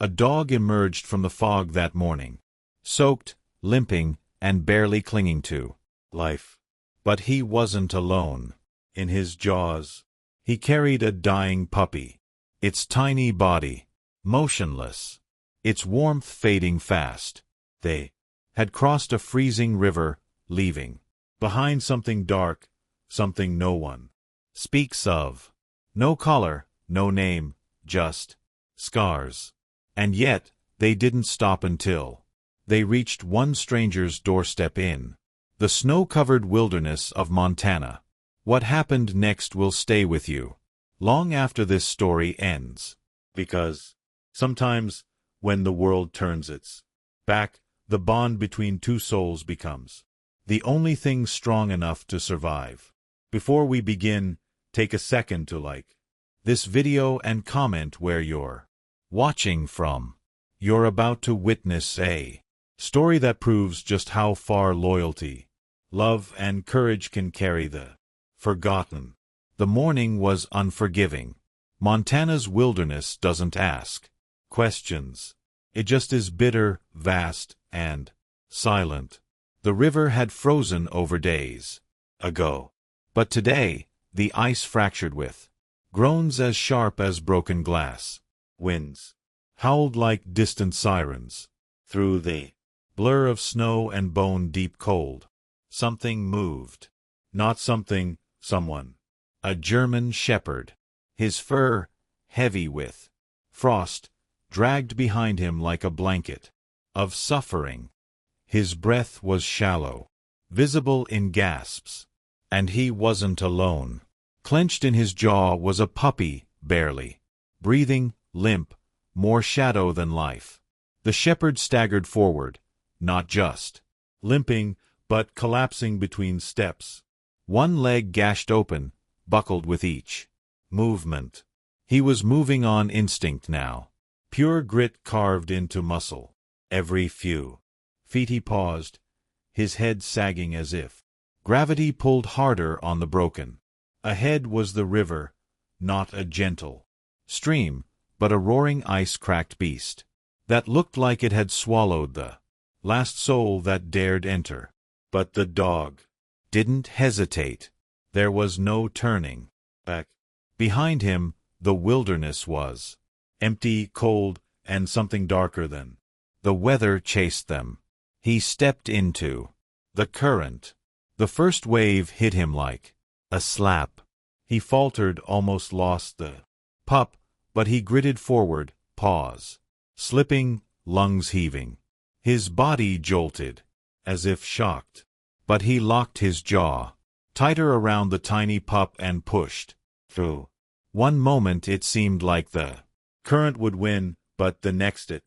A dog emerged from the fog that morning, soaked, limping, and barely clinging to life. But he wasn't alone. In his jaws, he carried a dying puppy, its tiny body motionless, its warmth fading fast. They had crossed a freezing river, leaving behind something dark, something no one speaks of. No collar, no name, just scars. And yet, they didn't stop until they reached one stranger's doorstep in the snow-covered wilderness of Montana. What happened next will stay with you long after this story ends. Because sometimes, when the world turns its back, the bond between two souls becomes the only thing strong enough to survive. Before we begin, take a second to like this video and comment where you're watching from. You're about to witness a story that proves just how far loyalty, love, and courage can carry the forgotten. The morning was unforgiving. Montana's wilderness doesn't ask questions. It just is bitter, vast, and silent. The river had frozen over days ago. But today, the ice fractured with groans as sharp as broken glass. Winds howled like distant sirens. Through the blur of snow and bone-deep cold, something moved. Not something, someone. A German shepherd. His fur, heavy with frost, dragged behind him like a blanket of suffering. His breath was shallow, visible in gasps. And he wasn't alone. Clenched in his jaw was a puppy, barely breathing, limp, more shadow than life. The shepherd staggered forward, not just limping, but collapsing between steps. One leg gashed open, buckled with each movement. He was moving on instinct now, pure grit carved into muscle. Every few feet he paused, his head sagging as if gravity pulled harder on the broken. Ahead was the river, not a gentle stream, but a roaring ice-cracked beast that looked like it had swallowed the last soul that dared enter. But the dog didn't hesitate. There was no turning back. Behind him, the wilderness was empty, cold, and something darker than the weather chased them. He stepped into the current. The first wave hit him like a slap. He faltered, almost lost the pup, but he gritted forward, paws slipping, lungs heaving. His body jolted, as if shocked. But he locked his jaw tighter around the tiny pup and pushed through. One moment it seemed like the current would win, but the next it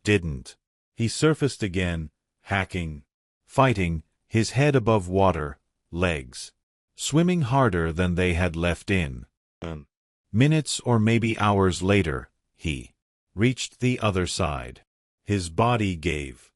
didn't. He surfaced again, hacking, fighting, his head above water, legs swimming harder than they had left in. Minutes or maybe hours later, he reached the other side. His body gave.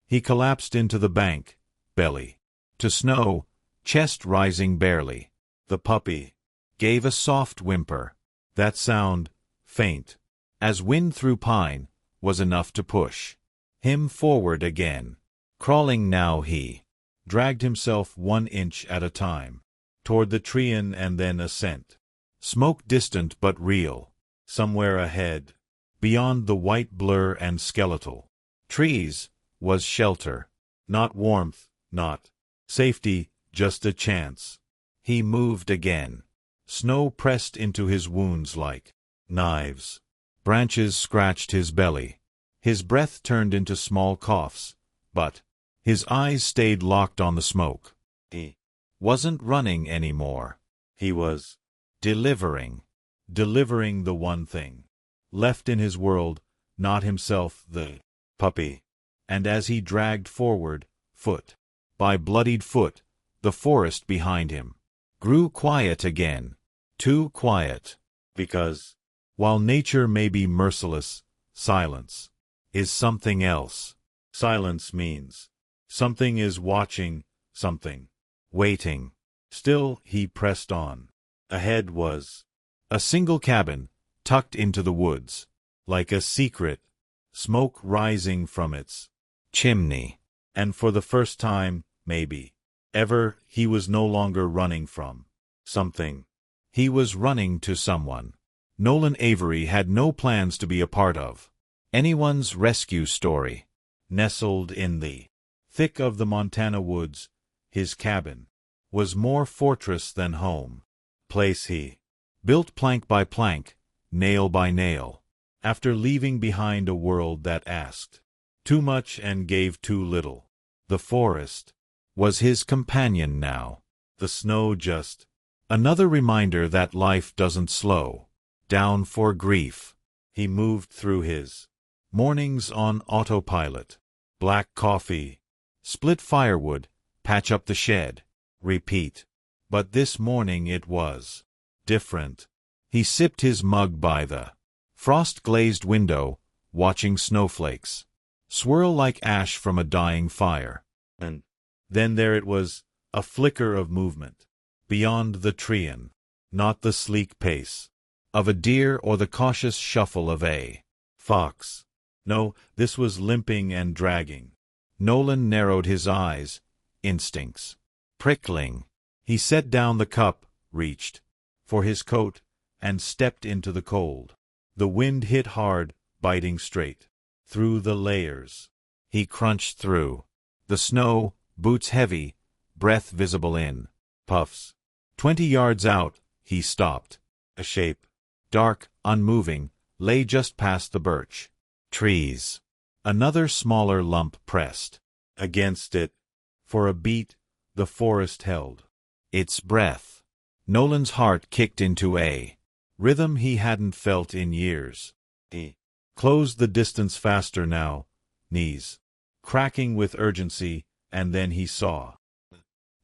He collapsed into the bank, belly to snow, chest rising barely. The puppy gave a soft whimper. That sound, faint as wind through pine, was enough to push him forward again. Crawling now, he dragged himself 1 inch at a time toward the tree and then a scent. Smoke distant but real. Somewhere ahead, beyond the white blur and skeletal trees, was shelter. Not warmth, not safety, just a chance. He moved again. Snow pressed into his wounds like knives. Branches scratched his belly. His breath turned into small coughs, but his eyes stayed locked on the smoke. He wasn't running anymore. He was delivering the one thing left in his world, not himself, the puppy. And as he dragged forward, foot by bloodied foot, the forest behind him grew quiet again. Too quiet. Because, while nature may be merciless, silence is something else. Silence means something is watching, something waiting. Still, he pressed on. Ahead was a single cabin, tucked into the woods. like a secret, smoke rising from its chimney. And for the first time, maybe ever, he was no longer running from something. He was running to someone. Nolan Avery had no plans to be a part of anyone's rescue story. Nestled in the thick of the Montana woods, his cabin was more fortress than home. Place he built plank by plank, nail by nail, after leaving behind a world that asked too much and gave too little. The forest was his companion now, the snow just another reminder that life doesn't slow down for grief. He moved through his mornings on autopilot. Black coffee, split firewood, patch up the shed, repeat. But this morning it was different. He sipped his mug by the frost-glazed window, watching snowflakes swirl like ash from a dying fire. And then there it was, a flicker of movement. Beyond the treein, not the sleek pace of a deer or the cautious shuffle of a fox. No, this was limping and dragging. Nolan narrowed his eyes, instincts prickling. He set down the cup, reached for his coat, and stepped into the cold. The wind hit hard, biting straight through the layers. He crunched through the snow, boots heavy, breath visible in puffs. 20 yards out, he stopped. A shape, dark, unmoving, lay just past the birch trees. Another smaller lump pressed against it. For a beat, the forest held its breath. Nolan's heart kicked into a rhythm he hadn't felt in years. He closed the distance faster now, knees cracking with urgency, and then he saw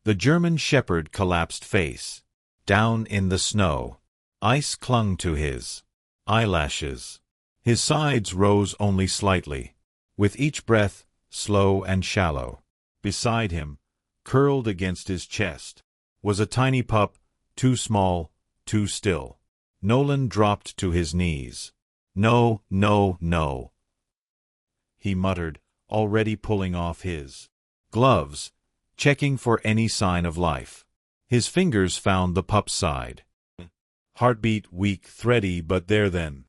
the German shepherd collapsed face down in the snow. Ice clung to his eyelashes. His sides rose only slightly, with each breath slow and shallow. Beside him, curled against his chest, was a tiny pup, too small, too still. Nolan dropped to his knees. "No, no, no," he muttered, already pulling off his gloves, checking for any sign of life. His fingers found the pup's side. Heartbeat weak, thready, but there then.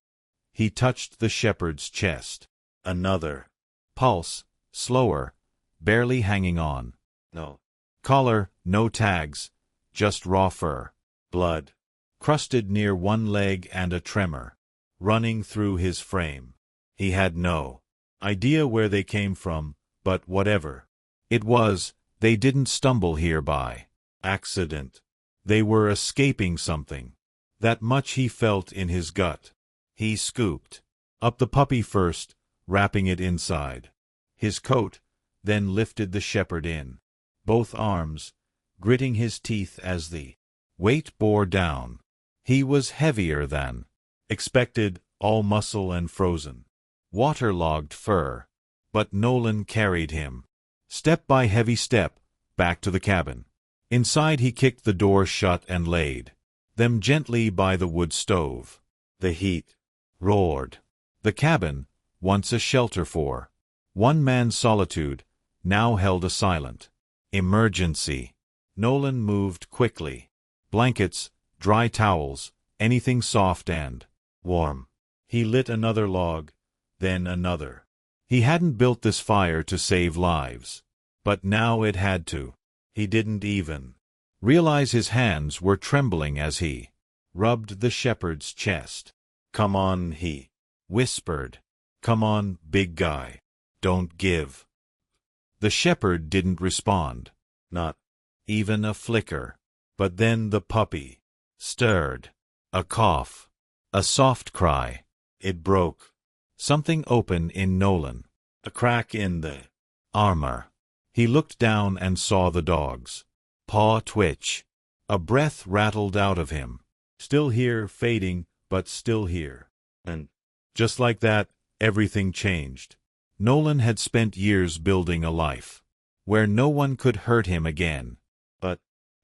He touched the shepherd's chest. Another pulse, slower, barely hanging on. No collar, no tags, just raw fur. Blood crusted near one leg and a tremor running through his frame. He had no idea where they came from, but whatever it was, they didn't stumble here by accident. They were escaping something. That much he felt in his gut. He scooped up the puppy first, wrapping it inside his coat, then lifted the shepherd in both arms, gritting his teeth as the weight bore down. He was heavier than expected, all muscle and frozen, waterlogged fur. But Nolan carried him, step by heavy step, back to the cabin. Inside he kicked the door shut and laid them gently by the wood stove. The heat roared. The cabin, once a shelter for one man's solitude, now held a silent emergency. Nolan moved quickly. Blankets, dry towels, anything soft and warm. He lit another log, then another. He hadn't built this fire to save lives, but now it had to. He didn't even realize his hands were trembling as he rubbed the shepherd's chest. "Come on," he whispered. "Come on, big guy. Don't give." The shepherd didn't respond, not even a flicker. But then the puppy stirred. A cough, a soft cry. It broke something open in Nolan, a crack in the armor. He looked down and saw the dog's paw twitch. A breath rattled out of him. Still here, fading, but still here. And just like that, everything changed. Nolan had spent years building a life where no one could hurt him again. But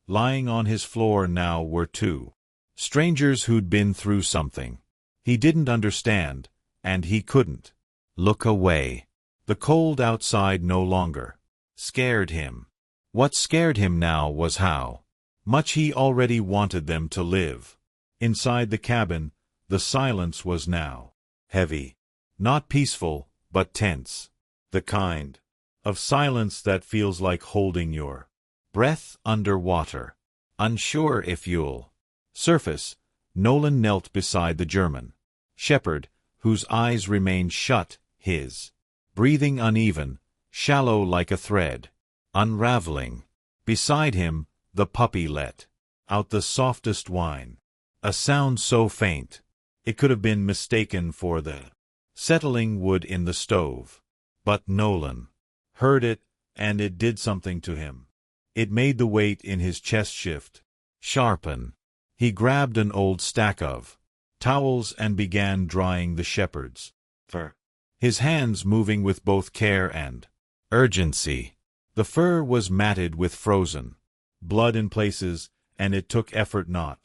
lying on his floor now were two strangers who'd been through something he didn't understand, and he couldn't look away. The cold outside no longer scared him. What scared him now was how much he already wanted them to live. Inside the cabin, the silence was now heavy. Not peaceful, but tense. The kind of silence that feels like holding your breath under water. Unsure if you'll surface, Nolan knelt beside the German shepherd, whose eyes remained shut, his breathing uneven, shallow like a thread unraveling. Beside him, the puppy let out the softest whine, a sound so faint it could have been mistaken for the settling wood in the stove. But Nolan heard it, and it did something to him. It made the weight in his chest shift, sharpen. He grabbed an old stack of towels and began drying the shepherd's fur, his hands moving with both care and urgency. The fur was matted with frozen blood in places, and it took effort not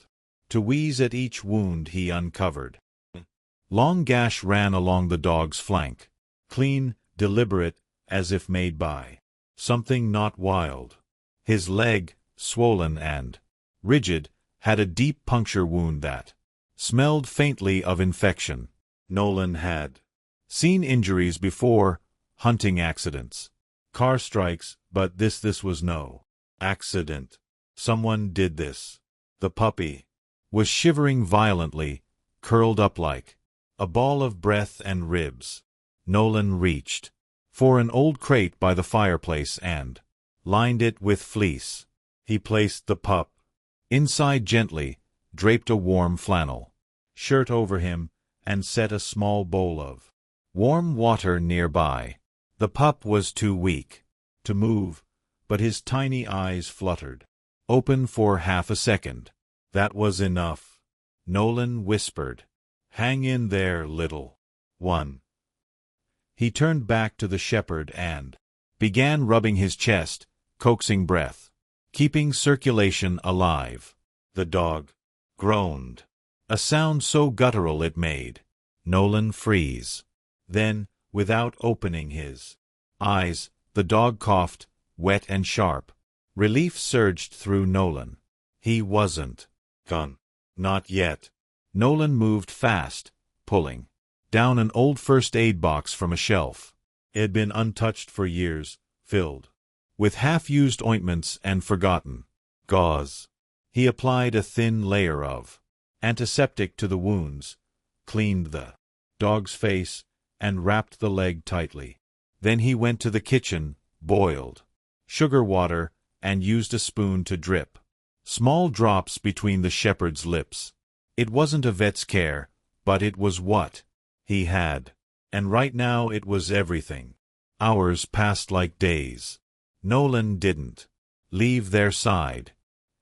to wheeze at each wound he uncovered. Long gash ran along the dog's flank, clean, deliberate, as if made by something not wild. His leg, swollen and rigid, had a deep puncture wound that smelled faintly of infection. Nolan had seen injuries before, hunting accidents, car strikes, but this was no accident. Someone did this. The puppy was shivering violently, curled up like a ball of breath and ribs. Nolan reached for an old crate by the fireplace and lined it with fleece. He placed the pup inside gently, draped a warm flannel shirt over him, and set a small bowl of warm water nearby. The pup was too weak to move, but his tiny eyes fluttered open for half a second. That was enough. Nolan whispered, "Hang in there, little one." He turned back to the shepherd and began rubbing his chest, coaxing breath, keeping circulation alive. The dog groaned, a sound so guttural it made Nolan freeze. Then, without opening his eyes, the dog coughed, wet and sharp. Relief surged through Nolan. He wasn't gone. Not yet. Nolan moved fast, pulling down an old first aid box from a shelf. It had been untouched for years, filled with half-used ointments and forgotten gauze. He applied a thin layer of antiseptic to the wounds, cleaned the dog's face, and wrapped the leg tightly. Then he went to the kitchen, boiled sugar water, and used a spoon to drip small drops between the shepherd's lips. It wasn't a vet's care, but it was what he had. And right now it was everything. Hours passed like days. Nolan didn't leave their side.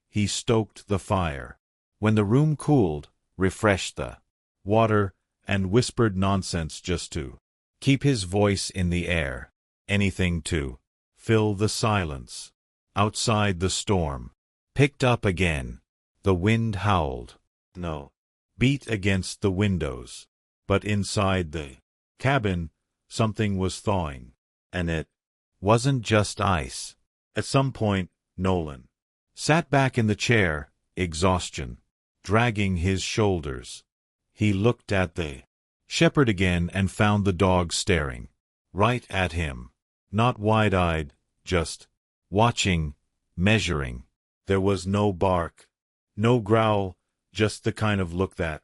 He stoked the fire. When the room cooled, refreshed the water, and whispered nonsense just to keep his voice in the air. Anything to fill the silence. Outside the storm picked up again. The wind howled. No. Beat against the windows. But inside the cabin, something was thawing. And it wasn't just ice. At some point, Nolan sat back in the chair, exhaustion dragging his shoulders. He looked at the shepherd again and found the dog staring right at him. Not wide-eyed, just watching, measuring. There was no bark, no growl, just the kind of look that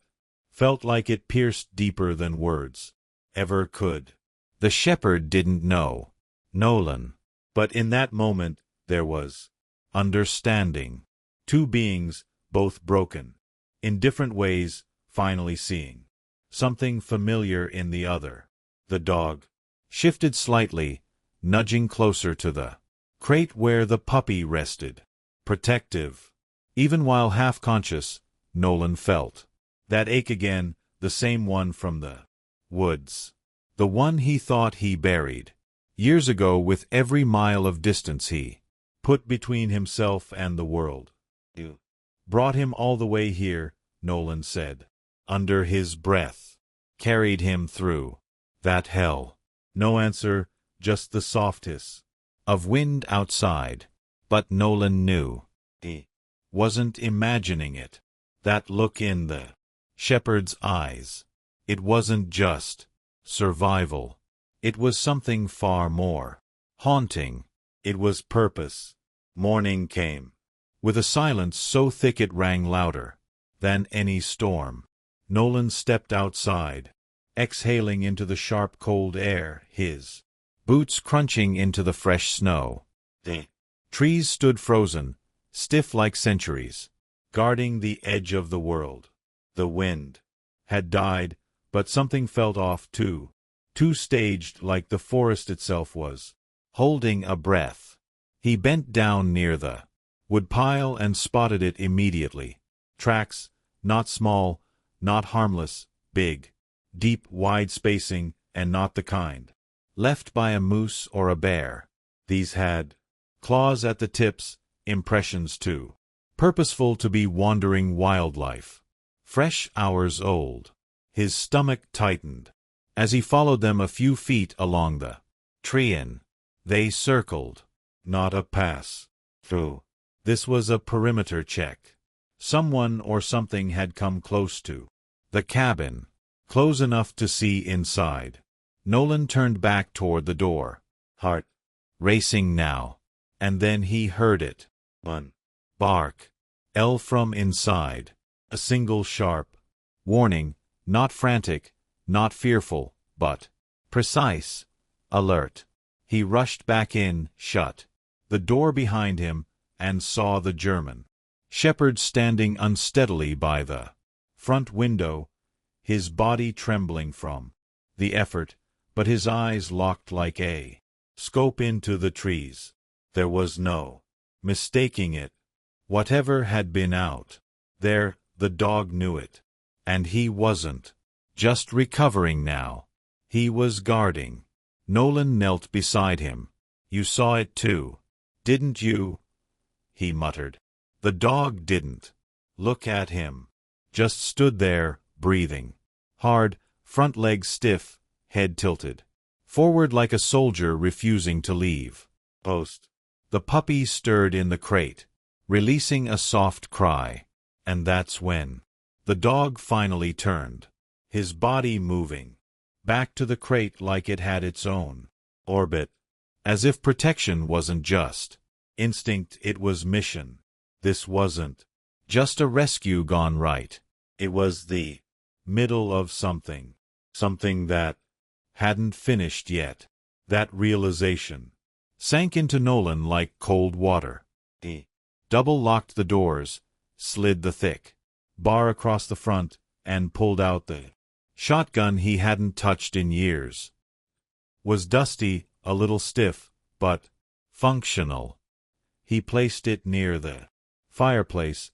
felt like it pierced deeper than words ever could. The shepherd didn't know Nolan, but in that moment there was understanding. Two beings, both broken, in different ways, finally seeing something familiar in the other. The dog shifted slightly, nudging closer to the crate where the puppy rested. Protective. Even while half-conscious, Nolan felt that ache again, the same one from the woods. The one he thought he buried years ago with every mile of distance he put between himself and the world. "You brought him all the way here," Nolan said, under his breath. carried him through that hell. No answer, just the soft hiss of wind outside. But Nolan knew. He wasn't imagining it. That look in the shepherd's eyes. It wasn't just survival. It was something far more haunting. It was purpose. Morning came, with a silence so thick it rang louder than any storm. Nolan stepped outside, exhaling into the sharp cold air, his boots crunching into the fresh snow. The trees stood frozen, stiff like centuries, guarding the edge of the world. The wind had died, but something felt off too staged, like the forest itself was holding a breath. He bent down near the woodpile and spotted it immediately. Tracks, not small, not harmless, big, deep, wide spacing, and not the kind left by a moose or a bear. These had claws at the tips, impressions too purposeful to be wandering wildlife. Fresh hours old. His stomach tightened as he followed them a few feet along the tree. They circled, not a pass through. This was a perimeter check. Someone or something had come close to the cabin, close enough to see inside. Nolan turned back toward the door, heart racing now, and then he heard it. One bark, from inside. A single sharp warning, not frantic, not fearful, but precise, alert. He rushed back in, shut the door behind him, and saw the German shepherd standing unsteadily by the front window, his body trembling from the effort, but his eyes locked like a scope into the trees. There was no mistaking it. Whatever had been out there, the dog knew it. And he wasn't just recovering now. He was guarding. Nolan knelt beside him. You saw it too, didn't you? He muttered. The dog didn't look at him. Just stood there, breathing hard, front legs stiff, head tilted forward like a soldier refusing to leave post. The puppy stirred in the crate, releasing a soft cry. And that's when the dog finally turned, his body moving back to the crate like it had its own orbit. As if protection wasn't just instinct, it was mission. This wasn't just a rescue gone right. It was the middle of something that hadn't finished yet. That realization sank into Nolan like cold water. He double-locked the doors, slid the thick bar across the front, and pulled out the shotgun he hadn't touched in years. Was dusty, a little stiff, but functional. He placed it near the fireplace,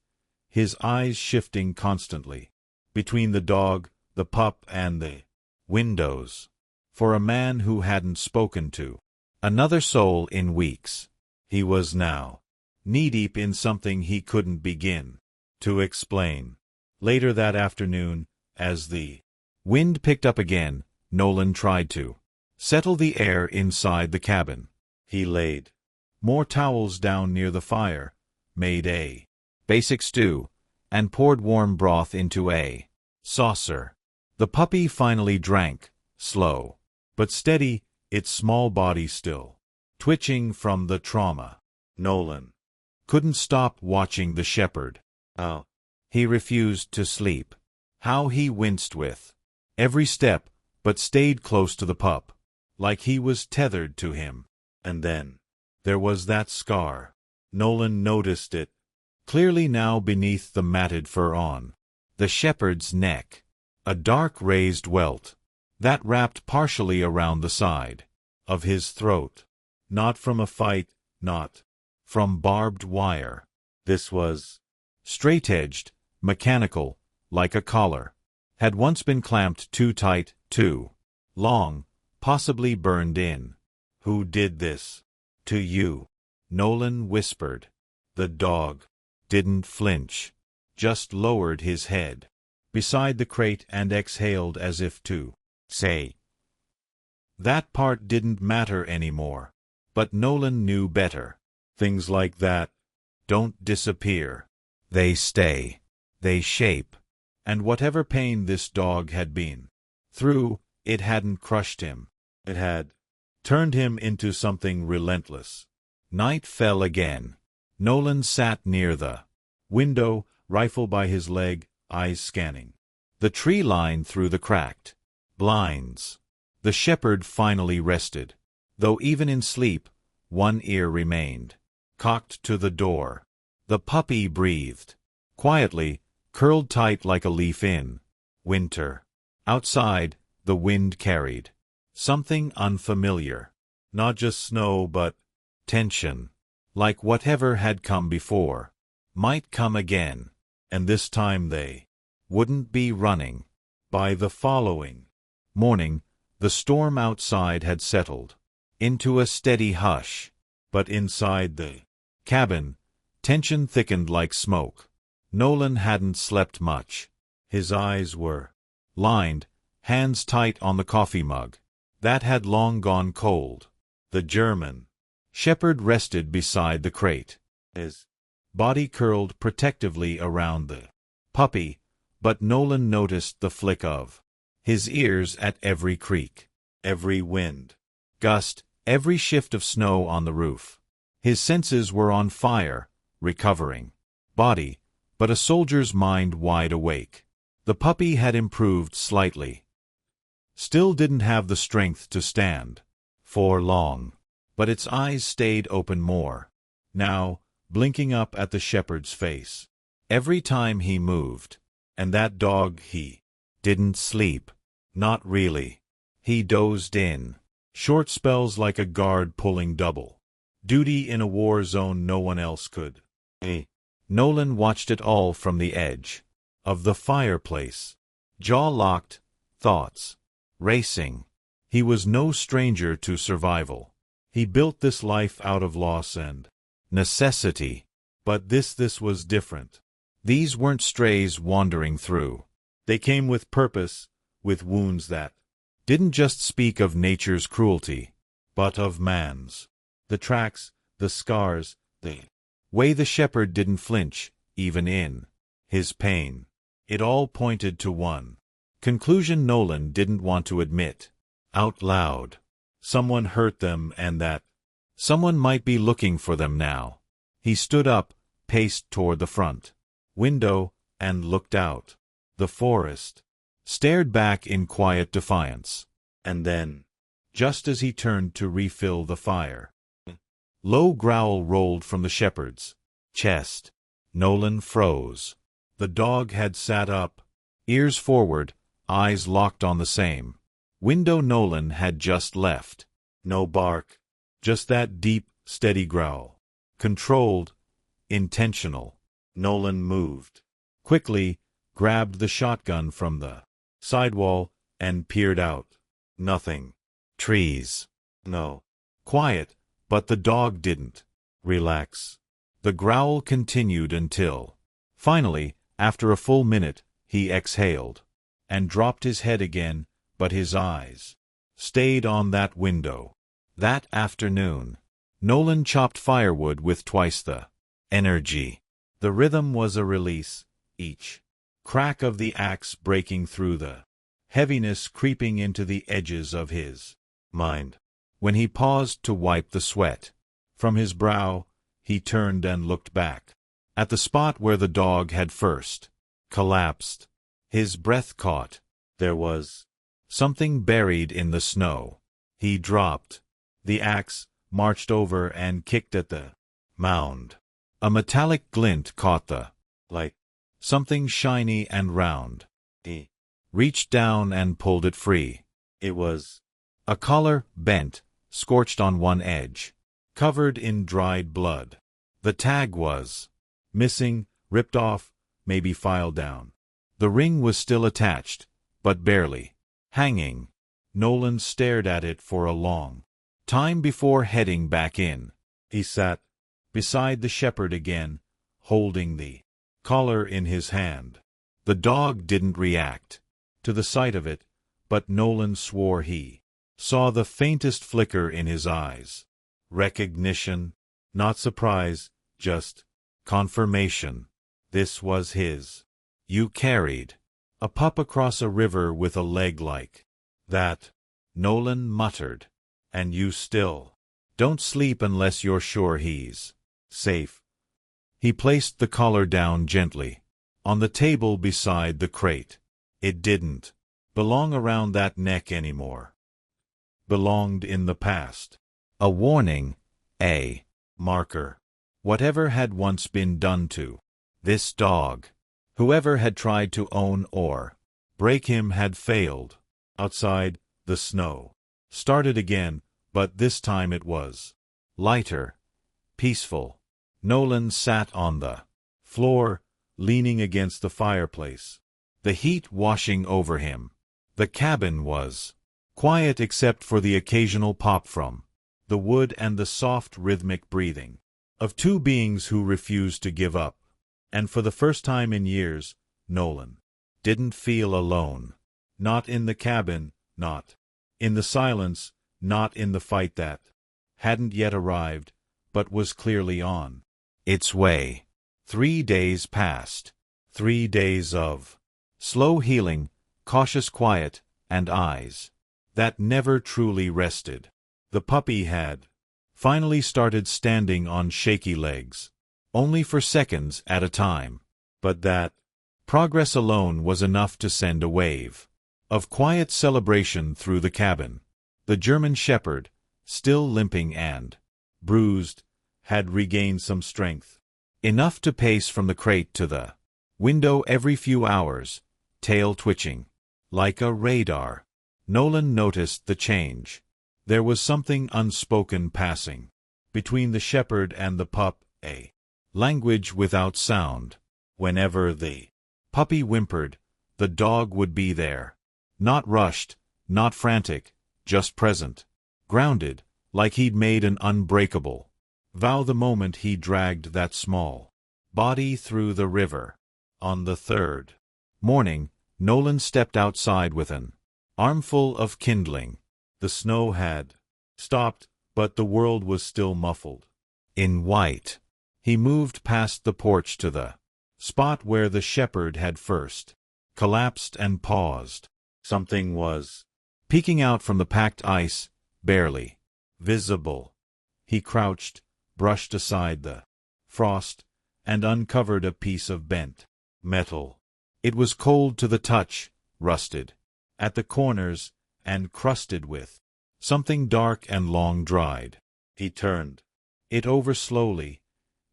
his eyes shifting constantly between the dog, the pup, and the windows. For a man who hadn't spoken to another soul in weeks, he was now knee-deep in something he couldn't begin to explain. Later that afternoon, as the wind picked up again, Nolan tried to settle the air inside the cabin. He laid more towels down near the fire, made a basic stew, and poured warm broth into a saucer. The puppy finally drank, slow but steady, its small body still twitching from the trauma. Nolan couldn't stop watching the shepherd. How he refused to sleep. How he winced with every step, but stayed close to the pup, like he was tethered to him. And then there was that scar. Nolan noticed it clearly now beneath the matted fur on the shepherd's neck. A dark raised welt that wrapped partially around the side of his throat. Not from a fight, not from barbed wire. This was straight-edged, mechanical, like a collar. Had once been clamped too tight, too long, possibly burned in. Who did this to you? Nolan whispered. The dog didn't flinch, just lowered his head. beside the crate and exhaled as if to say, that part didn't matter anymore. But Nolan knew better. Things like that don't disappear. They stay. They shape. And whatever pain this dog had been through, it hadn't crushed him. It had turned him into something relentless. Night fell again. Nolan sat near the window, rifle by his leg, eyes scanning the tree line through the cracked blinds. The shepherd finally rested, though even in sleep, one ear remained cocked to the door. The puppy breathed quietly, curled tight like a leaf in winter. Outside, the wind carried something unfamiliar. Not just snow, but tension. Like whatever had come before might come again, and this time they wouldn't be running. By the following morning, the storm outside had settled into a steady hush, but inside the cabin, tension thickened like smoke. Nolan hadn't slept much. His eyes were lined, hands tight on the coffee mug that had long gone cold. The German shepherd rested beside the crate, his body curled protectively around the puppy, but Nolan noticed the flick of his ears at every creak, every wind gust, every shift of snow on the roof. His senses were on fire, recovering body, but a soldier's mind wide awake. The puppy had improved slightly. Still didn't have the strength to stand for long, but its eyes stayed open more, now, blinking up at the shepherd's face every time he moved. And that dog, he didn't sleep. Not really. He dozed in short spells like a guard pulling double duty in a war zone no one else could. Nolan watched it all from the edge of the fireplace, jaw locked, thoughts racing. He was no stranger to survival. He built this life out of loss and necessity. But this was different. These weren't strays wandering through. They came with purpose, with wounds that didn't just speak of nature's cruelty, but of man's. The tracks, the scars, the way the shepherd didn't flinch, even in his pain. It all pointed to one conclusion Nolan didn't want to admit out loud. Someone hurt them, and that someone might be looking for them now. He stood up, paced toward the front window, and looked out. The forest stared back in quiet defiance. And then, just as he turned to refill the fire, low growl rolled from the shepherd's chest. Nolan froze. The dog had sat up, ears forward, eyes locked on the same window Nolan had just left. No bark, just that deep, steady growl. Controlled, intentional. Nolan moved quickly, grabbed the shotgun from the sidewall, and peered out. Nothing. Trees. No. Quiet, but the dog didn't relax. The growl continued until, finally, after a full minute, he exhaled and dropped his head again, but his eyes stayed on that window. That afternoon, Nolan chopped firewood with twice the energy. The rhythm was a release, each crack of the axe breaking through the heaviness creeping into the edges of his mind. When he paused to wipe the sweat from his brow, he turned and looked back at the spot where the dog had first collapsed. His breath caught. There was something buried in the snow. He dropped the axe, marched over, and kicked at the mound. A metallic glint caught the light, something shiny and round. He reached down and pulled it free. It was a collar, bent, scorched on one edge, covered in dried blood. The tag was missing, ripped off, maybe filed down. The ring was still attached, but barely hanging. Nolan stared at it for a long time before heading back in. He sat beside the shepherd again, holding the collar in his hand. The dog didn't react to the sight of it, but Nolan swore he saw the faintest flicker in his eyes. Recognition, not surprise, just confirmation. This was his. You carried a pup across a river with a leg like that, Nolan muttered. And you still don't sleep unless you're sure he's safe. He placed the collar down gently on the table beside the crate. It didn't belong around that neck anymore. Belonged in the past. A warning, a marker. Whatever had once been done to this dog, whoever had tried to own or break him had failed. Outside, the snow started again, but this time it was lighter, peaceful. Nolan sat on the floor, leaning against the fireplace, the heat washing over him. The cabin was quiet except for the occasional pop from the wood and the soft rhythmic breathing of two beings who refused to give up. And for the first time in years, Nolan didn't feel alone. Not in the cabin, not in the silence, not in the fight that hadn't yet arrived, but was clearly on its way. 3 days passed. 3 days of slow healing, cautious quiet, and eyes that never truly rested. The puppy had finally started standing on shaky legs, only for seconds at a time, but that progress alone was enough to send a wave of quiet celebration through the cabin. The German shepherd, still limping and bruised, had regained some strength, enough to pace from the crate to the window every few hours, tail twitching like a radar. Nolan noticed the change. There was something unspoken passing between the shepherd and the pup, a language without sound. Whenever the puppy whimpered, the dog would be there. Not rushed, not frantic, just present, grounded, like he'd made an unbreakable vow the moment he dragged that small body through the river. On the third morning, Nolan stepped outside with an armful of kindling. The snow had stopped, but the world was still muffled in white. He moved past the porch to the spot where the shepherd had first collapsed and paused. Something was peeking out from the packed ice, barely visible. He crouched, brushed aside the frost, and uncovered a piece of bent metal. It was cold to the touch, rusted at the corners, and crusted with something dark and long-dried. He turned it over slowly,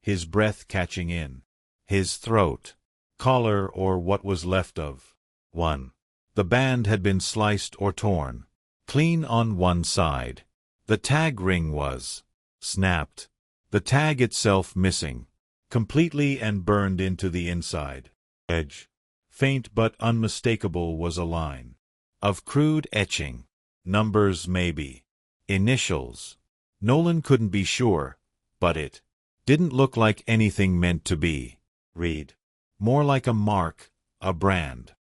his breath catching in his throat. Collar, or what was left of one. The band had been sliced or torn clean on one side. The tag ring was snapped, the tag itself missing completely and burned into the inside edge. Faint but unmistakable was a line of crude etching. Numbers maybe. Initials. Nolan couldn't be sure, but it didn't look like anything meant to be read. More like a mark, a brand.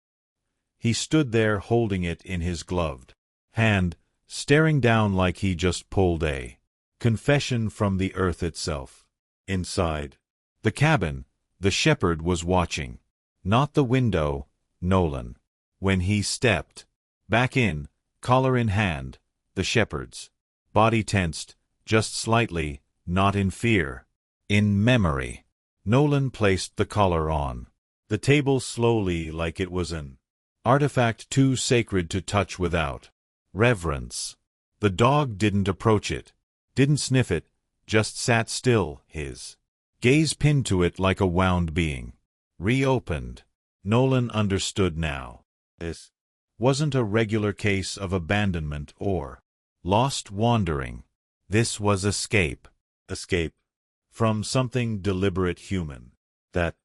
He stood there holding it in his gloved hand, staring down like he just pulled a confession from the earth itself. Inside the cabin, the shepherd was watching. Not the window, Nolan. When he stepped back in, collar in hand, the shepherd's body tensed, just slightly, not in fear. In memory. Nolan placed the collar on the table slowly, like it was an artifact too sacred to touch without reverence. The dog didn't approach it, didn't sniff it, just sat still, his gaze pinned to it like a wound being reopened. Nolan understood now. This wasn't a regular case of abandonment or lost wandering. This was escape. Escape from something deliberate human. That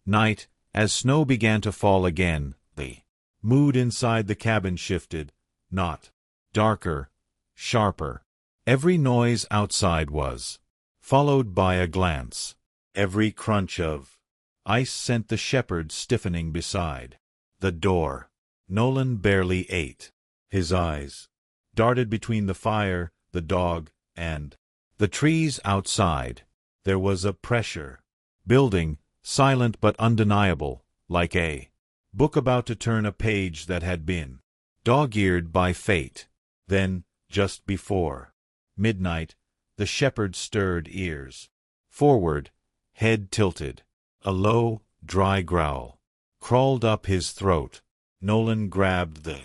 night, as snow began to fall again, the mood inside the cabin shifted, not darker, sharper. Every noise outside was followed by a glance. Every crunch of Ice sent the shepherd stiffening beside the door. Nolan barely ate. His eyes darted between the fire, the dog, and the trees outside. There was a pressure building, silent but undeniable, like a book about to turn a page that had been dog-eared by fate. Then, just before midnight, the shepherd stirred ears forward, head tilted. A low, dry growl crawled up his throat. Nolan grabbed the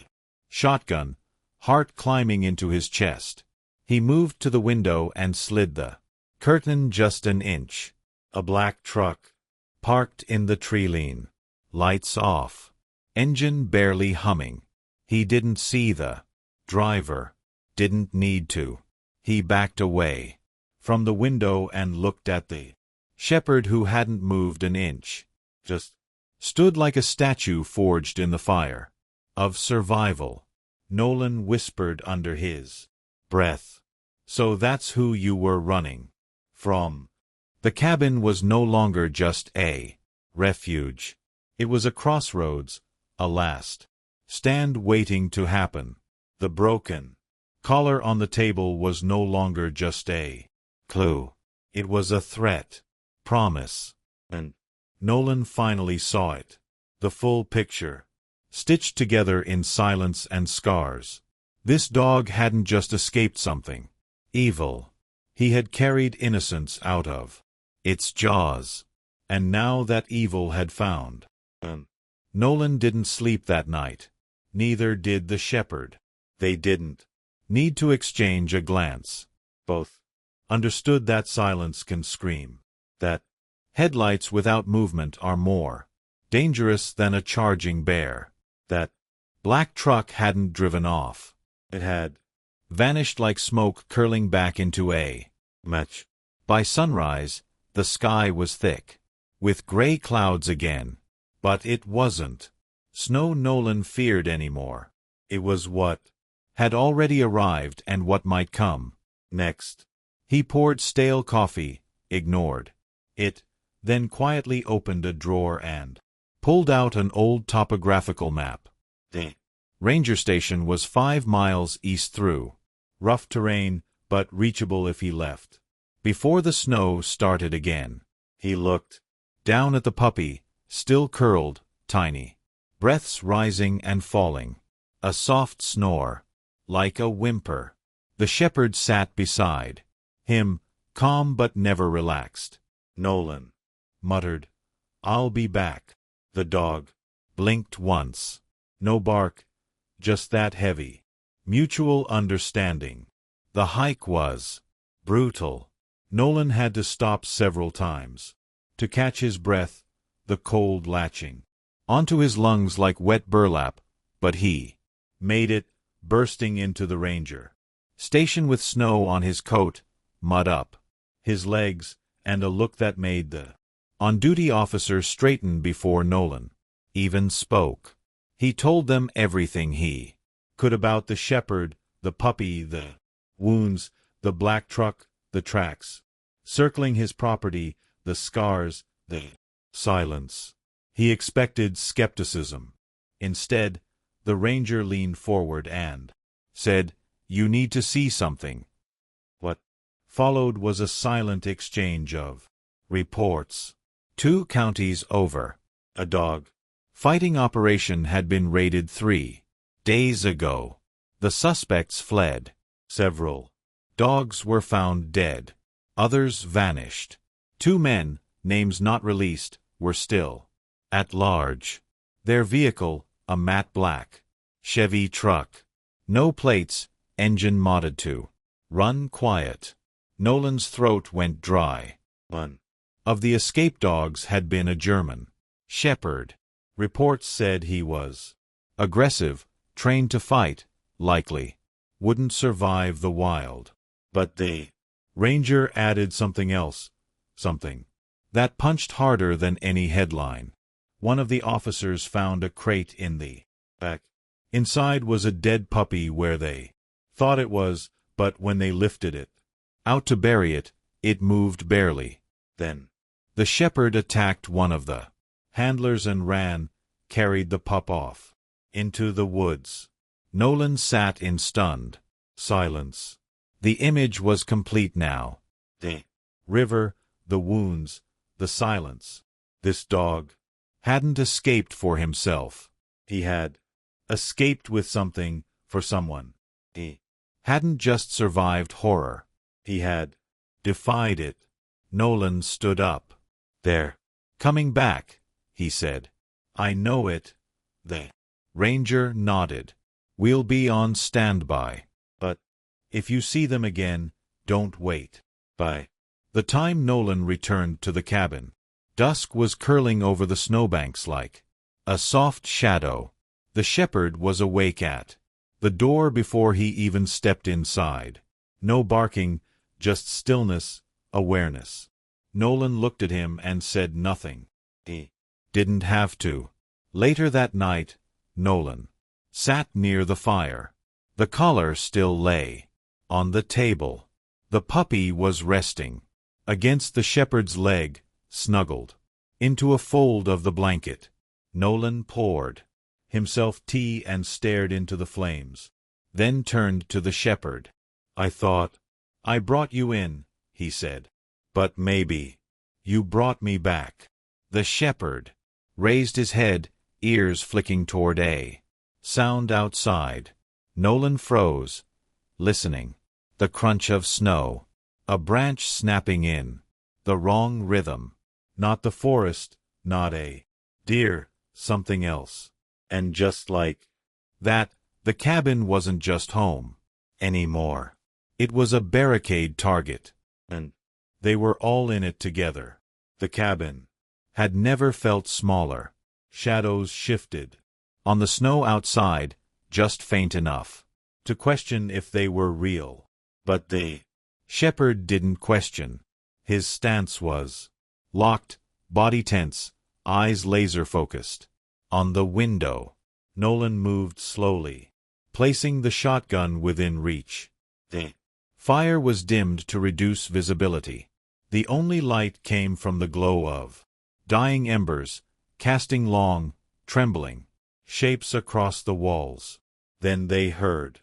shotgun, heart climbing into his chest. He moved to the window and slid the curtain just an inch. A black truck parked in the tree-line. Lights off. Engine barely humming. He didn't see the driver. Didn't need to. He backed away from the window and looked at the shepherd, who hadn't moved an inch. Just stood like a statue forged in the fire of survival. Nolan whispered under his breath, "So that's who you were running from." The cabin was no longer just a refuge. It was a crossroads, a last stand waiting to happen. The broken collar on the table was no longer just a clue. It was a threat, promise, and Nolan finally saw it. The full picture, stitched together in silence and scars. This dog hadn't just escaped something evil. He had carried innocence out of its jaws, and now that evil had found. Nolan didn't sleep that night. Neither did the shepherd. They didn't need to exchange a glance. Both understood that silence can scream, that headlights without movement are more dangerous than a charging bear. That black truck hadn't driven off. It had vanished like smoke curling back into a match. By sunrise, the sky was thick with gray clouds again. But it wasn't snow Nolan feared anymore. It was what had already arrived and what might come next. He poured stale coffee, ignored it, then quietly opened a drawer and pulled out an old topographical map. The ranger station was 5 miles east through rough terrain, but reachable if he left before the snow started again. He looked down at the puppy, still curled, tiny, breaths rising and falling. A soft snore, like a whimper. The shepherd sat beside him, calm but never relaxed. Nolan muttered, "I'll be back." The dog blinked once. No bark, just that heavy, mutual understanding. The hike was brutal. Nolan had to stop several times to catch his breath, the cold latching onto his lungs like wet burlap, but he made it, bursting into the ranger station with snow on his coat, mud up his legs, and a look that made the on-duty officer straighten before Nolan even spoke. He told them everything he could about the shepherd, the puppy, the wounds, the black truck, the tracks circling his property, the scars, the silence. He expected skepticism. Instead, the ranger leaned forward and said, "You need to see something." What followed was a silent exchange of reports. 2 counties over, a dog fighting operation had been raided 3 days ago. The suspects fled. Several dogs were found dead. Others vanished. 2 men, names not released, were still at large. Their vehicle, a matte black Chevy truck. No plates, engine modded to run quiet. Nolan's throat went dry. One of the escape dogs had been a German shepherd. Reports said he was aggressive, trained to fight, likely wouldn't survive the wild. But the ranger added something else, something that punched harder than any headline. One of the officers found a crate in the back. Inside was a dead puppy where they thought it was, but when they lifted it out to bury it, it moved barely. Then The shepherd attacked one of the handlers and ran, carried the pup off into the woods. Nolan sat in stunned silence. The image was complete now. The river, the wounds, the silence. This dog hadn't escaped for himself. He had escaped with something for someone. He hadn't just survived horror. He had defied it. Nolan stood up. "They're coming back," he said. "I know it." The ranger nodded. "We'll be on standby. But if you see them again, don't wait." By the time Nolan returned to the cabin, dusk was curling over the snowbanks like a soft shadow. The shepherd was awake at the door before he even stepped inside. No barking, just stillness, awareness. Nolan looked at him and said nothing. He didn't have to. Later that night, Nolan sat near the fire. The collar still lay on the table. The puppy was resting against the shepherd's leg, snuggled into a fold of the blanket. Nolan poured himself tea and stared into the flames, then turned to the shepherd. "I thought I brought you in," he said. "But maybe you brought me back." The shepherd raised his head, ears flicking toward a sound outside. Nolan froze, listening. The crunch of snow, a branch snapping in the wrong rhythm. Not the forest, not a deer, something else. And just like that, the cabin wasn't just home anymore. It was a barricade target, and they were all in it together. The cabin had never felt smaller. Shadows shifted on the snow outside, just faint enough to question if they were real. But the shepherd didn't question. His stance was locked, body tense, eyes laser-focused. On the window, Nolan moved slowly, placing the shotgun within reach. The fire was dimmed to reduce visibility. The only light came from the glow of dying embers, casting long, trembling shapes across the walls. Then they heard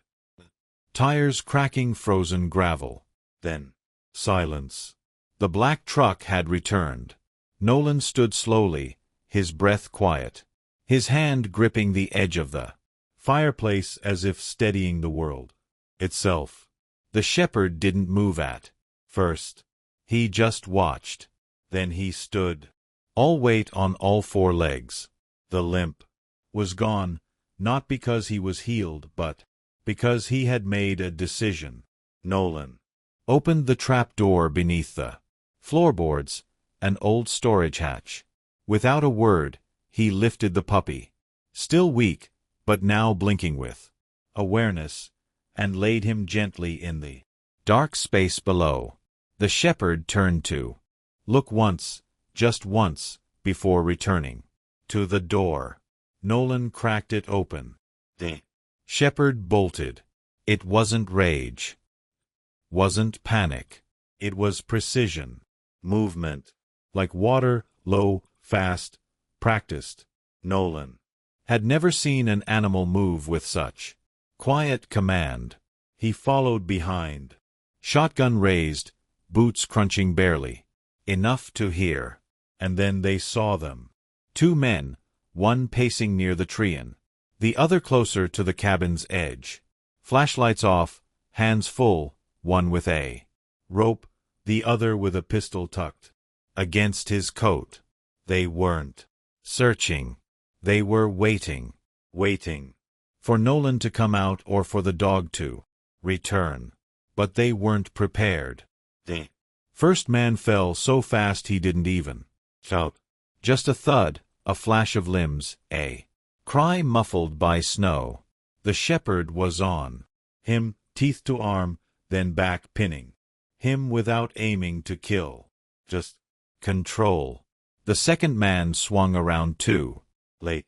tires cracking frozen gravel. Then silence. The black truck had returned. Nolan stood slowly, his breath quiet, his hand gripping the edge of the fireplace as if steadying the world itself. The shepherd didn't move at first. He just watched. Then he stood, all weight on all four legs. The limp was gone, not because he was healed, but because he had made a decision. Nolan opened the trap door beneath the floorboards, an old storage hatch. Without a word, he lifted the puppy, still weak, but now blinking with awareness, and laid him gently in the dark space below. The shepherd turned to look once, just once, before returning to the door. Nolan cracked it open. The shepherd bolted. It wasn't rage, wasn't panic. It was precision, movement, like water, low, fast, practiced. Nolan had never seen an animal move with such quiet command. He followed behind, shotgun raised, boots crunching barely enough to hear. And then they saw them. Two men, one pacing near the tree, the other closer to the cabin's edge. Flashlights off, hands full, one with a rope, the other with a pistol tucked against his coat. They weren't searching. They were waiting for Nolan to come out or for the dog to return. But they weren't prepared. The first man fell so fast he didn't even shout. Just a thud, a flash of limbs, a cry muffled by snow. The shepherd was on him, teeth to arm, then back pinning him without aiming to kill. Just control. The second man swung around too late.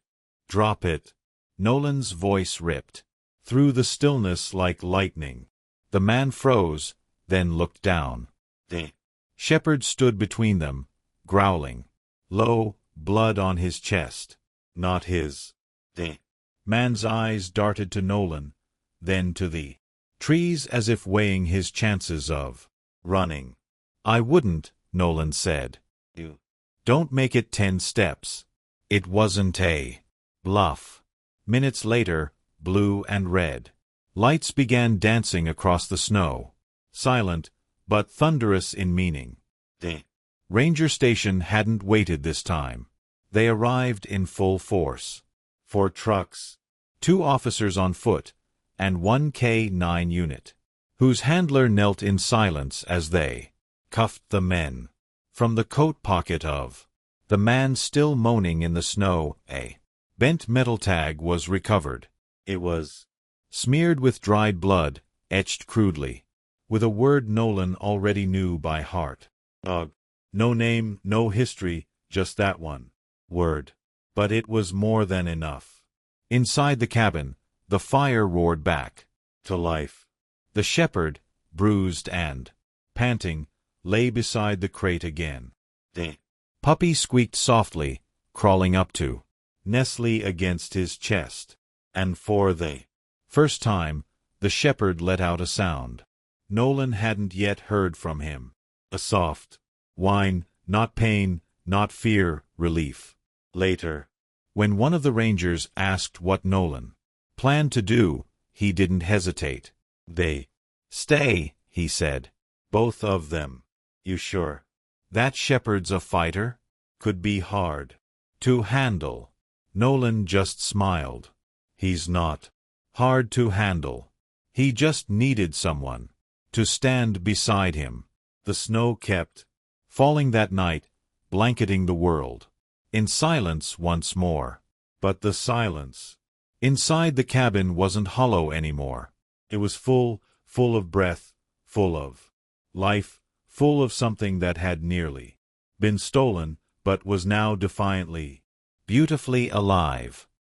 Drop it. Nolan's voice ripped through the stillness like lightning. The man froze, then looked down. The shepherd stood between them, growling. Low, blood on his chest. Not his. The man's eyes darted to Nolan, then to the trees as if weighing his chances of running. I wouldn't, Nolan said. You don't make it 10 steps. It wasn't a bluff. Minutes later, blue and red lights began dancing across the snow, silent, but thunderous in meaning. The ranger station hadn't waited this time. They arrived in full force. 4 trucks, 2 officers on foot, and 1 K-9 unit, whose handler knelt in silence as they cuffed the men. From the coat pocket of the man still moaning in the snow, a bent metal tag was recovered. It was smeared with dried blood, etched crudely, with a word Nolan already knew by heart. Ugh. No name, no history, just that one word. But it was more than enough. Inside the cabin, the fire roared back to life. The shepherd, bruised and panting, lay beside the crate again. The puppy squeaked softly, crawling up to Nestle against his chest. And for the first time, the shepherd let out a sound Nolan hadn't yet heard from him. A soft whine, not pain, not fear, relief. Later, when one of the rangers asked what Nolan planned to do, he didn't hesitate. They stay, he said. Both of them. You sure? That shepherd's a fighter? Could be hard to handle. Nolan just smiled. He's not hard to handle. He just needed someone to stand beside him. The snow kept falling that night, blanketing the world. In silence once more. But the silence inside the cabin wasn't hollow anymore. It was full of breath, full of life, full of something that had nearly been stolen, but was now defiantly, beautifully alive.